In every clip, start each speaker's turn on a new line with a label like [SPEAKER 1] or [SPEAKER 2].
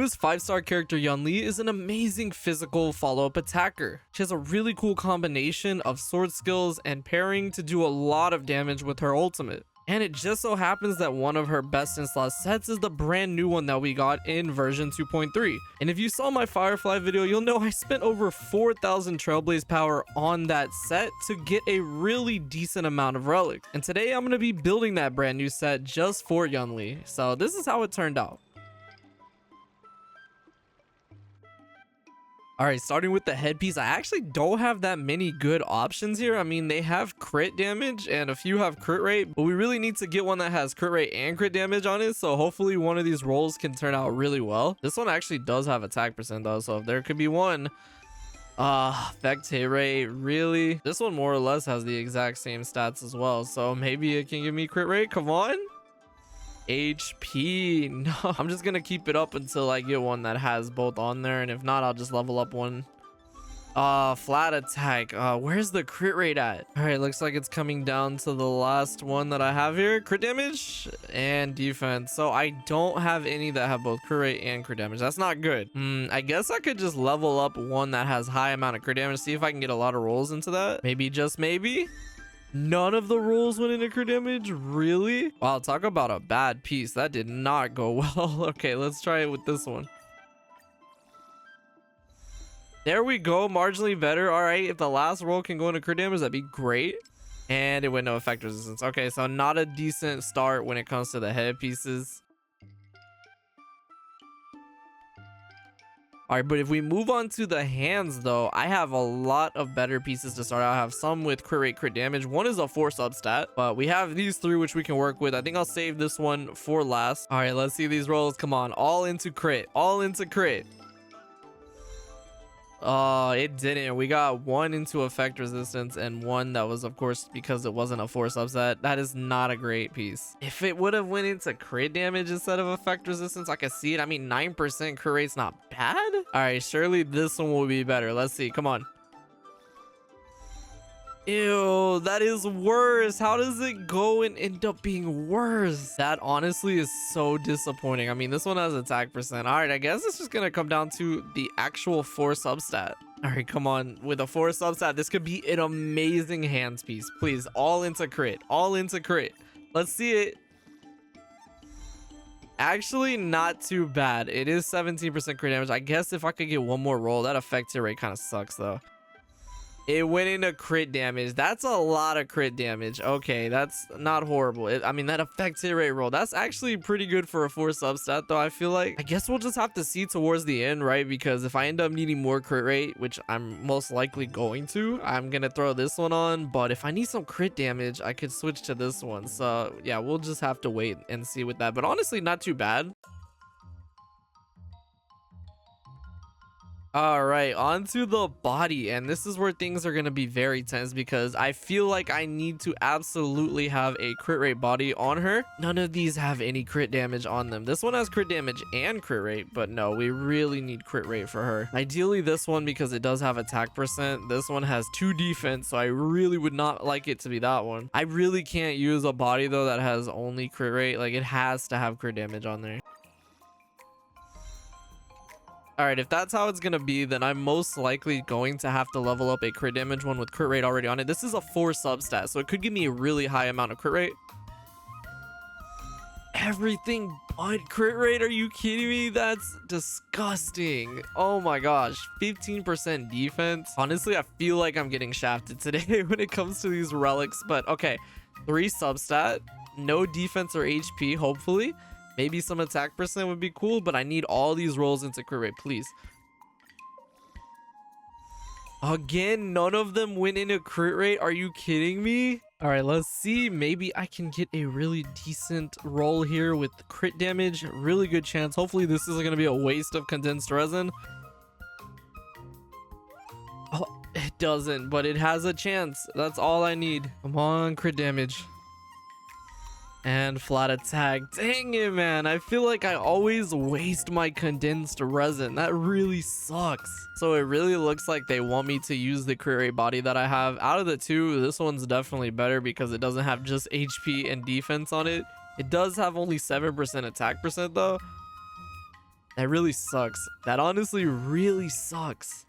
[SPEAKER 1] newest 5-star character Yunli is an amazing physical follow-up attacker. She has a really cool combination of sword skills and parrying to do a lot of damage with her ultimate. And it just so happens that one of her best in slot sets is the brand new one that we got in version 2.3. And if you saw my Firefly video, you'll know I spent over 4,000 Trailblaze Power on that set to get a really decent amount of relics. And today I'm going to be building that brand new set just for Yunli. So this is how it turned out. Alright, starting with the headpiece, I actually don't have that many good options here. I mean, they have crit damage and a few have crit rate, but we really need to get one that has crit rate and crit damage on it. So hopefully one of these rolls can turn out really well. This one actually does have attack percent though, so if there could be one. Effect hit rate, really? This one more or less has the exact same stats as well, so maybe it can give me crit rate. Come on. HP. No, I'm just gonna keep it up until I get one that has both on there, and if not, I'll just level up one. Flat attack. Where's the crit rate at? All right, looks like it's coming down to the last one that I have here. Crit damage and defense. So I don't have any that have both crit rate and crit damage. That's not good. I guess I could just level up one that has high amount of crit damage, see if I can get a lot of rolls into that. Maybe, just maybe. None of the rolls went into crit damage? Really? Wow, talk about a bad piece. That did not go well. Okay, let's try it with this one. There we go, marginally better. All right, if the last roll can go into crit damage, that'd be great. And it went no effect resistance. Okay, so not a decent start when it comes to the headpieces. All right, but if we move on to the hands though, I have a lot of better pieces to start out. I have some with crit rate, crit damage. One is a 4 substat, but we have these 3 which we can work with. I think I'll save this one for last. All right, let's see these rolls. Come on, all into crit, all into crit. It didn't. We got one into effect resistance and one that was, of course, because it wasn't a 4 subset. That is not a great piece. If it would have went into crit damage instead of effect resistance, I could see it. I mean, 9% crit rate's not bad. All right, surely this one will be better. Let's see. Come on. Ew, that is worse. How does it go and end up being worse? That honestly is so disappointing. I mean, this one has attack percent. All right, I guess it's just gonna come down to the actual 4 substat. All right, come on. With a 4 substat, this could be an amazing hands piece. Please, all into crit, all into crit. Let's see it. Actually, not too bad. It is 17% crit damage. I guess if I could get one more roll, that effect rate kind of sucks though. It went into crit damage. That's a lot of crit damage. Okay, that's not horrible. I mean, that effect hit rate roll, that's actually pretty good for a 4 substat though, I feel like. I guess we'll just have to see towards the end, right? Because if I end up needing more crit rate, which I'm most likely going to, I'm gonna throw this one on. But if I need some crit damage, I could switch to this one. So yeah, we'll just have to wait and see with that. But honestly, not too bad. All right, onto the body, and this is where things are going to be very tense because I feel like I need to absolutely have a crit rate body on her. None of these have any crit damage on them. This one has crit damage and crit rate, but no, we really need crit rate for her. Ideally this one because it does have attack percent. This one has 2 defense, so I really would not like it to be that one. I really can't use a body though that has only crit rate. Like, it has to have crit damage on there. All right, if that's how it's gonna be, then I'm most likely going to have to level up a crit damage one with crit rate already on it. This is a 4 substat, so it could give me a really high amount of crit rate. Everything but crit rate? Are you kidding me? That's disgusting. Oh my gosh, 15% defense. Honestly, I feel like I'm getting shafted today when it comes to these relics, but okay. 3 substat, no defense or HP, hopefully. Maybe some attack percent would be cool, but I need all these rolls into crit rate, please. Again, none of them went into crit rate. Are you kidding me? All right, let's see. Maybe I can get a really decent roll here with crit damage. Really good chance. Hopefully this isn't going to be a waste of condensed resin. Oh, it doesn't, but it has a chance. That's all I need. Come on, crit damage. And flat attack. Dang it, man. I feel like I always waste my condensed resin. That really sucks. So it really looks like they want me to use the crit rate body that I have. Out of the 2, this one's definitely better because it doesn't have just HP and defense on it. It does have only 7% attack percent though. That really sucks. That honestly really sucks.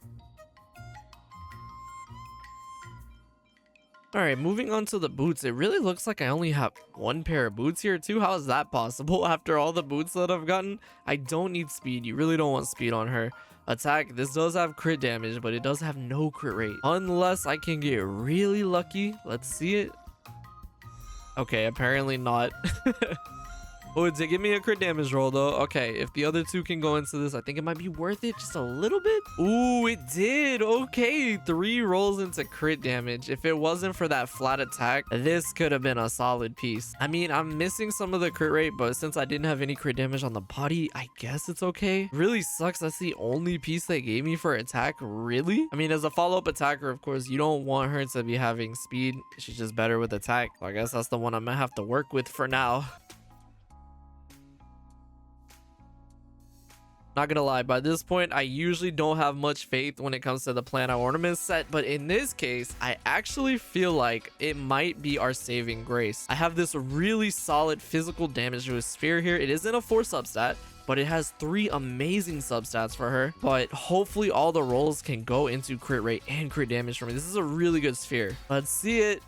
[SPEAKER 1] All right, moving on to the boots. It really looks like I only have one pair of boots here too. How is that possible after all the boots that I've gotten? I don't need speed. You really don't want speed on her. Attack, this does have crit damage, but it does have no crit rate. Unless I can get really lucky. Let's see it. Okay, apparently not. Oh, it did give me a crit damage roll though. Okay, if the other two can go into this, I think it might be worth it just a little bit. Ooh, it did. Okay, 3 rolls into crit damage. If it wasn't for that flat attack, this could have been a solid piece. I mean, I'm missing some of the crit rate, but since I didn't have any crit damage on the body, I guess it's okay. Really sucks. That's the only piece they gave me for attack. Really? I mean, as a follow-up attacker, of course, you don't want her to be having speed. She's just better with attack. So I guess that's the one I'm gonna have to work with for now. Not gonna lie, by this point, I usually don't have much faith when it comes to the Planet Ornament set, but in this case, I actually feel like it might be our saving grace. I have this really solid physical damage to a sphere here. It isn't a 4 substat, but it has 3 amazing substats for her. But hopefully all the rolls can go into crit rate and crit damage for me. This is a really good sphere. Let's see it.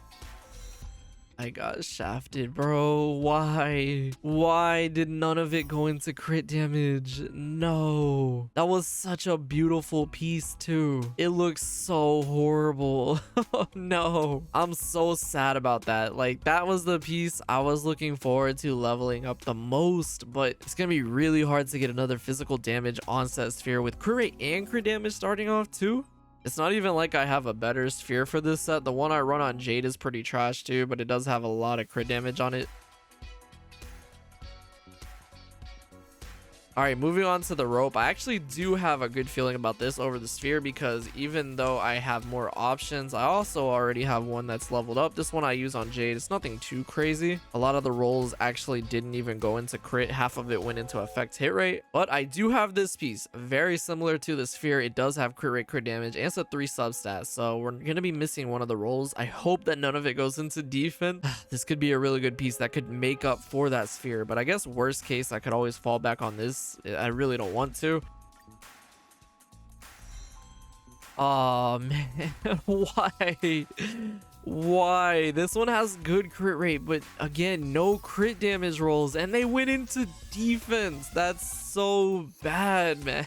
[SPEAKER 1] I got shafted, bro. Why did none of it go into crit damage? No. That was such a beautiful piece too. It looks so horrible. Oh no. I'm so sad about that. Like, that was the piece I was looking forward to leveling up the most, but it's gonna be really hard to get another physical damage onset sphere with crit rate and crit damage starting off too. It's not even like I have a better sphere for this set. The one I run on Jade is pretty trash too, but it does have a lot of crit damage on it. All right, moving on to the rope. I actually do have a good feeling about this over the sphere because even though I have more options, I also already have one that's leveled up. This one I use on Jade. It's nothing too crazy. A lot of the rolls actually didn't even go into crit. Half of it went into effect hit rate. But I do have this piece very similar to the sphere. It does have crit rate, crit damage, and it's a 3 substats. So we're going to be missing one of the rolls. I hope that none of it goes into defense. This could be a really good piece that could make up for that sphere. But I guess worst case, I could always fall back on this. I really don't want to. Oh man, why? This one has good crit rate, but again, no crit damage rolls, and they went into defense. That's so bad, man.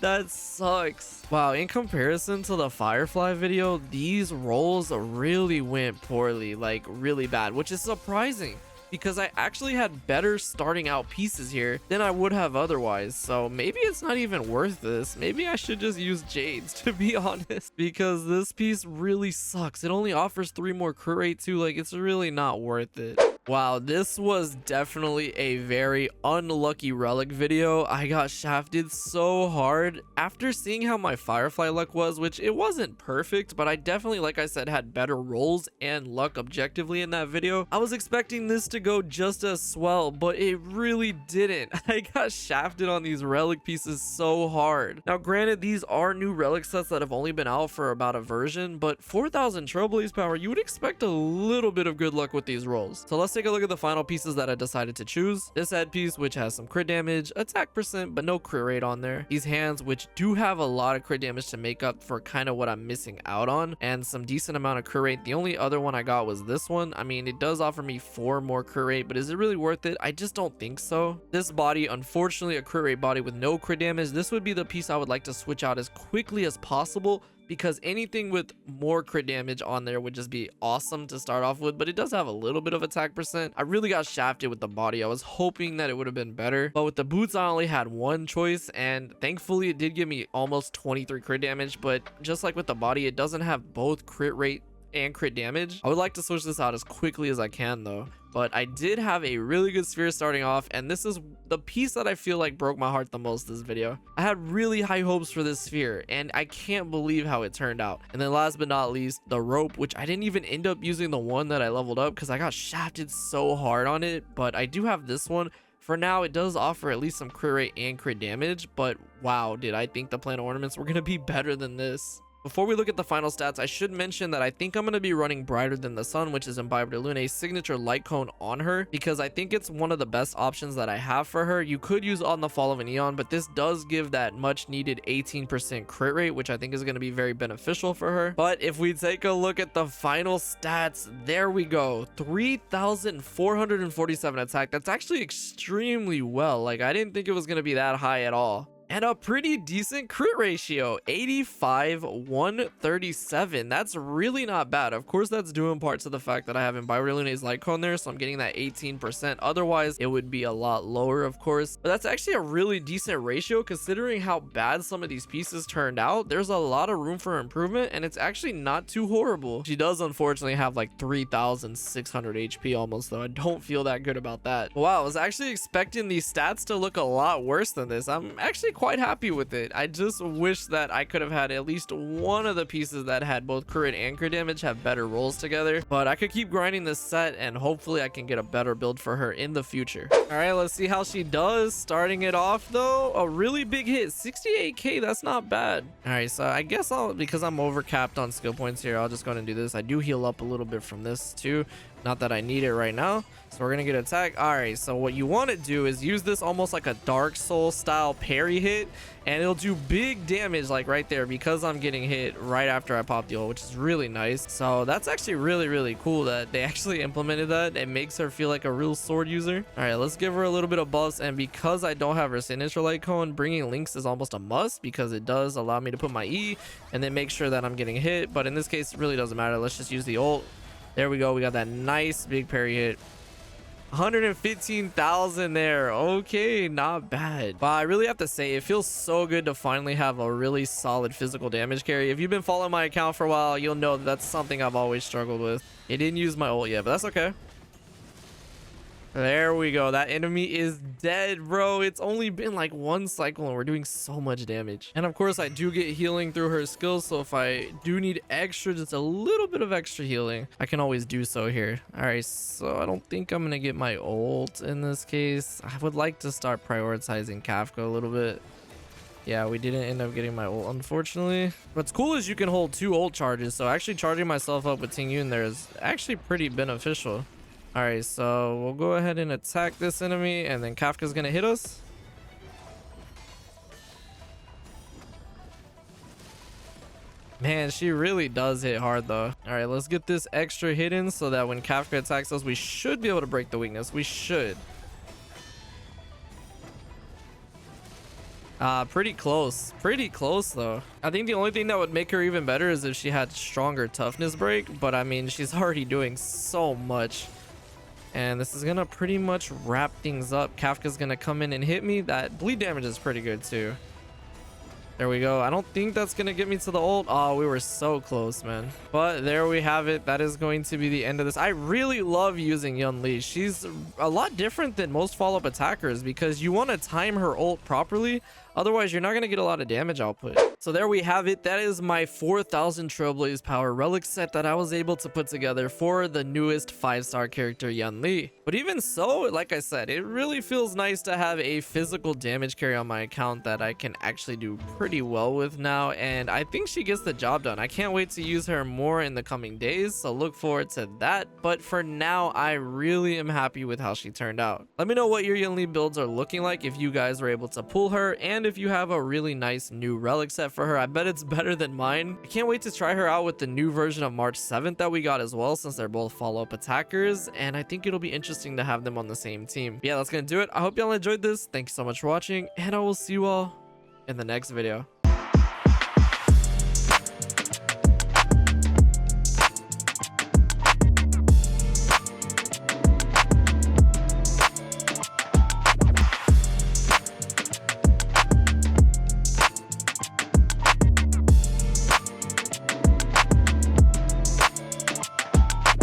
[SPEAKER 1] That sucks. Wow, in comparison to the Firefly video, these rolls really went poorly, like really bad, which is surprising because I actually had better starting out pieces here than I would have otherwise. So maybe it's not even worth this. Maybe I should just use Jades, to be honest, because this piece really sucks. It only offers 3 more crit rate too. Like, it's really not worth it. Wow, this was definitely a very unlucky relic video. I got shafted so hard after seeing how my Firefly luck was, which it wasn't perfect, but I definitely, like I said, had better rolls and luck objectively in that video. I was expecting this to go just as swell, but it really didn't. I got shafted on these relic pieces so hard. Now, granted, these are new relic sets that have only been out for about a version, but 4,000 Trailblaze Power, you would expect a little bit of good luck with these rolls. So let's take a look at the final pieces that I decided to choose. This head piece, which has some crit damage, attack percent, but no crit rate on there. These hands, which do have a lot of crit damage to make up for kind of what I'm missing out on, and some decent amount of crit rate. The only other one I got was this one. I mean, it does offer me 4 more crit rate, but is it really worth it? I just don't think so. This body, unfortunately, a crit rate body with no crit damage. This would be the piece I would like to switch out as quickly as possible, because anything with more crit damage on there would just be awesome to start off with, but it does have a little bit of attack percent. I really got shafted with the body. I was hoping that it would have been better, but with the boots, I only had one choice, and thankfully it did give me almost 23 crit damage, but just like with the body, it doesn't have both crit rate and crit damage. I would like to switch this out as quickly as I can though, but I did have a really good sphere starting off, and this is the piece that I feel like broke my heart the most this video. I had really high hopes for this sphere, and I can't believe how it turned out. And then last but not least, the rope, which I didn't even end up using the one that I leveled up because I got shafted so hard on it, but I do have this one. For now, it does offer at least some crit rate and crit damage, but wow, did I think the planet ornaments were going to be better than this. Before we look at the final stats, I should mention that I think I'm going to be running Brighter Than the Sun, which is Imbibe de Lune, signature light cone on her, because I think it's one of the best options that I have for her. You could use On the Fall of an Eon, but this does give that much needed 18% crit rate, which I think is going to be very beneficial for her. But if we take a look at the final stats, there we go. 3,447 attack. That's actually extremely well. Like, I didn't think it was going to be that high at all. And a pretty decent crit ratio, 85-137. That's really not bad. Of course, that's due in part to the fact that I have Imbibe de Lune's light cone there, so I'm getting that 18%. Otherwise, it would be a lot lower, of course. But that's actually a really decent ratio considering how bad some of these pieces turned out. There's a lot of room for improvement, and it's actually not too horrible. She does unfortunately have like 3,600 HP almost, though. I don't feel that good about that. Wow, I was actually expecting these stats to look a lot worse than this. I'm actually quite happy with it. I just wish that I could have had at least one of the pieces that had both crit and crit damage have better rolls together, but I could keep grinding this set and hopefully I can get a better build for her in the future. All right, let's see how she does. Starting it off though, a really big hit, 68k. That's not bad. All right, so I guess because I'm over capped on skill points here, I'll just go and do this. I do heal up a little bit from this too, not that I need it right now. So we're gonna get attack. All right, so what you want to do is use this almost like a Dark Soul style parry hit, and it'll do big damage like right there because I'm getting hit right after I pop the ult, which is really nice. So that's actually really cool that they actually implemented that. It makes her feel like a real sword user. All right, let's give her a little bit of buffs, and because I don't have her signature light cone, bringing links is almost a must because it does allow me to put my E and then make sure that I'm getting hit. But in this case, it really doesn't matter. Let's just use the ult. There we go. We got that nice big parry hit. 115,000 there. Okay, not bad. But I really have to say, it feels so good to finally have a really solid physical damage carry. If you've been following my account for a while, you'll know that that's something I've always struggled with. It didn't use my ult yet, but that's okay. There we go. That enemy is dead, bro. It's only been like one cycle and we're doing so much damage. And of course, I do get healing through her skills. So if I do need extra, just a little bit of extra healing, I can always do so here. All right, so I don't think I'm going to get my ult in this case. I would like to start prioritizing Kafka a little bit. Yeah, we didn't end up getting my ult, unfortunately. What's cool is you can hold 2 ult charges. So actually charging myself up with Ting Yun there is actually pretty beneficial. All right, so we'll go ahead and attack this enemy, and then Kafka's gonna hit us. Man, she really does hit hard though. All right, let's get this extra hit in so that when Kafka attacks us, we should be able to break the weakness. We should. Pretty close though. I think the only thing that would make her even better is if she had stronger toughness break, but I mean, she's already doing so much. And this is gonna pretty much wrap things up. Kafka's gonna come in and hit me. That bleed damage is pretty good too. There we go. I don't think that's gonna get me to the ult. Oh, we were so close, man. But there we have it. That is going to be the end of this. I really love using Yunli. She's a lot different than most follow-up attackers because you want to time her ult properly. Otherwise, you're not going to get a lot of damage output. So there we have it. That is my 4,000 Trailblaze Power relic set that I was able to put together for the newest 5-star character, Yunli. But even so, like I said, it really feels nice to have a physical damage carry on my account that I can actually do pretty well with now. And I think she gets the job done. I can't wait to use her more in the coming days. So look forward to that. But for now, I really am happy with how she turned out. Let me know what your Yunli builds are looking like if you guys were able to pull her, and if you have a really nice new relic set for her. I bet it's better than mine. I can't wait to try her out with the new version of March 7th that we got as well, since they're both follow-up attackers, and I think it'll be interesting to have them on the same team. Yeah, that's gonna do it. I hope y'all enjoyed this. Thank you so much for watching, and I will see you all in the next video.